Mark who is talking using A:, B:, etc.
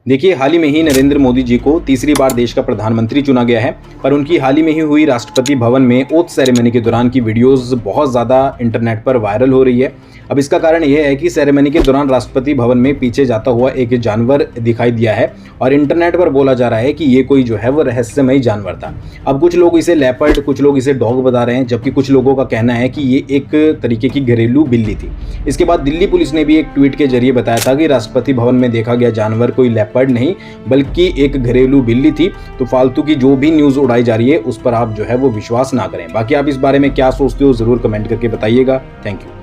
A: देखिए, हाल ही में ही नरेंद्र मोदी जी को तीसरी बार देश का प्रधानमंत्री चुना गया है, पर उनकी हाल ही में ही हुई राष्ट्रपति भवन में ओथ सेरेमनी के दौरान की वीडियोस बहुत ज़्यादा इंटरनेट पर वायरल हो रही है। अब इसका कारण यह है कि सेरेमनी के दौरान राष्ट्रपति भवन में पीछे जाता हुआ एक जानवर दिखाई दिया है और इंटरनेट पर बोला जा रहा है कि ये कोई जो है वो रहस्यमयी जानवर था। अब कुछ लोग इसे लेपर्ड, कुछ लोग इसे डॉग बता रहे हैं, जबकि कुछ लोगों का कहना है कि ये एक तरीके की घरेलू बिल्ली थी। इसके बाद दिल्ली पुलिस ने भी एक ट्वीट के जरिए बताया था कि राष्ट्रपति भवन में देखा गया जानवर कोई लेपर्ड नहीं बल्कि एक घरेलू बिल्ली थी। तो फालतू की जो भी न्यूज़ उड़ाई जा रही है उस पर आप जो है वो विश्वास ना करें। बाकी आप इस बारे में क्या सोचते हो ज़रूर कमेंट करके बताइएगा। Thank you.